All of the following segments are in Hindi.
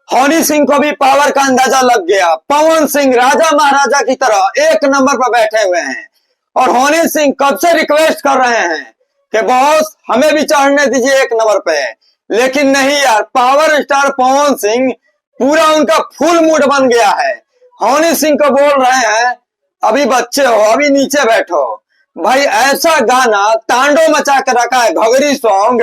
हनी सिंह को भी पावर का अंदाजा लग गया। पवन सिंह राजा महाराजा की तरह एक नंबर पर बैठे हुए हैं और हनी सिंह कब से रिक्वेस्ट कर रहे हैं कि बॉस हमें भी चढ़ने दीजिए एक नंबर पे, लेकिन नहीं यार, पावर स्टार पवन सिंह पूरा उनका फुल मूड बन गया है। हनी सिंह को बोल रहे हैं अभी बच्चे हो, अभी नीचे बैठो। भाई ऐसा गाना तांडव मचा के रखा है घघरी सॉन्ग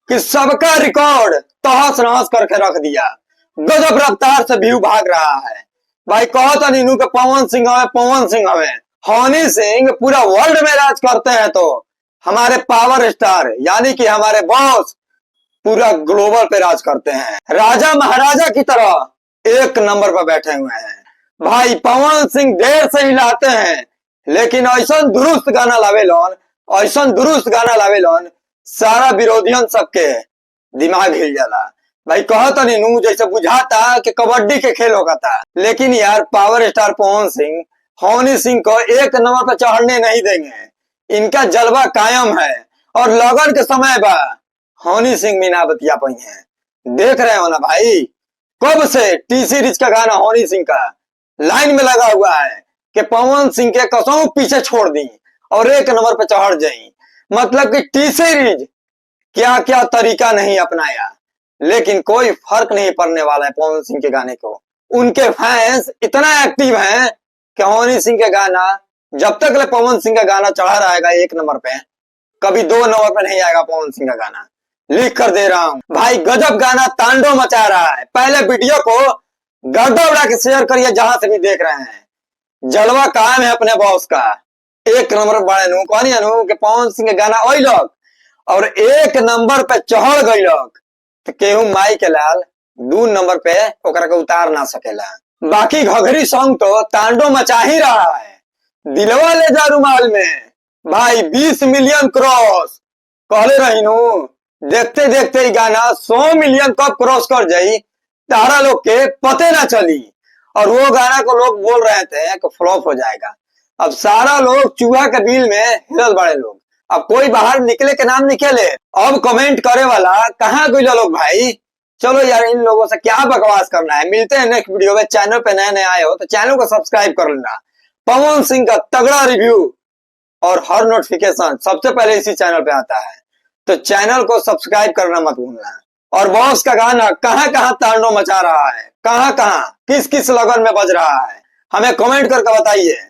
कि सबका रिकॉर्ड तहस नहस करके रख दिया। गजब रफ्तार से व्यू भाग रहा है। भाई कहो तो नीनू के पवन सिंह हमें, पवन सिंह हमें। हनी सिंह पूरा वर्ल्ड में राज करते हैं तो हमारे पावर स्टार यानी कि हमारे बॉस पूरा ग्लोबल पे राज करते हैं। राजा महाराजा की तरह एक नंबर पर बैठे हुए हैं। भाई पवन सिंह देर से हिलाते हैं लेकिन ऐसा दुरुस्त गाना लावेलन, ऐसा दुरुस्त गाना लावेलन, सारा विरोधियन सबके दिमाग हिल जाला। भाई कहो तो नीनू जैसे बुझाता कि कबड्डी के खेल होगा था, लेकिन यार पावर स्टार पवन सिंह हनी सिंह को एक नंबर पर चढ़ने नहीं देंगे। इनका जलवा कायम है और लगन के समय बा हनी सिंह मीना बतिया पई है। देख रहे हो ना भाई, कब से टी सीरीज का गाना हनी सिंह का लाइन में लगा हुआ है कि पवन सिंह के कसों पीछे छोड़ दी और एक नंबर पे चढ़ जाई। मतलब कि टी सीरीज क्या क्या तरीका नहीं अपनाया, लेकिन कोई फर्क नहीं पड़ने वाला है पवन सिंह के गाने को। उनके फैंस इतना एक्टिव हैं कि हनी सिंह के गाना जब तक ले पवन सिंह का गाना चढ़ा रहेगा एक नंबर पे, कभी दो नंबर पे नहीं आएगा पवन सिंह का गाना। लिख कर दे रहा हूं भाई, गजब गाना तांडव मचा रहा है। पहले वीडियो को गर्दा उड़ा के शेयर करिए जहां से भी देख रहे हैं। जलवा कायम है अपने बॉस का। एक नंबर बड़े नु कहनी अनु कि पवन सिंह के गाना ओई लोग और एक नंबर पे चढ़ गई लोग तो केहू माई के लाल दू नंबर पे ओकरा के उतार ना सकेला। बाकी घघरी सॉन्ग तो तांडव मचा ही रहा है। दिलवा ले जा रुमाल में भाई 20 मिलियन क्रॉस कहले रही नु। देखते देखते गाना 100 मिलियन कब क्रॉस कर जाई तारा लोग के पते ना चली। और वो गाना को लोग बोल रहे थे कि फ्लॉप हो जाएगा। अब सारा लोग चूहा के बिल में हिरल बड़े लोग, अब कोई बाहर निकले के नाम निकले। अब कमेंट करे वाला कहाँ गई लोग भाई। चलो यार, इन लोगों से क्या बकवास करना है। मिलते हैं नेक्स्ट वीडियो में। चैनल पे नए नए आए हो तो चैनल को सब्सक्राइब कर लेना। पवन सिंह का तगड़ा रिव्यू और हर नोटिफिकेशन सबसे पहले इसी चैनल पे आता है, तो चैनल को सब्सक्राइब करना मत भूलना। और बॉस का गाना कहाँ कहाँ तांडव मचा रहा है, कहाँ कहाँ किस किस लगन में बज रहा है, हमें कमेंट करके बताइए।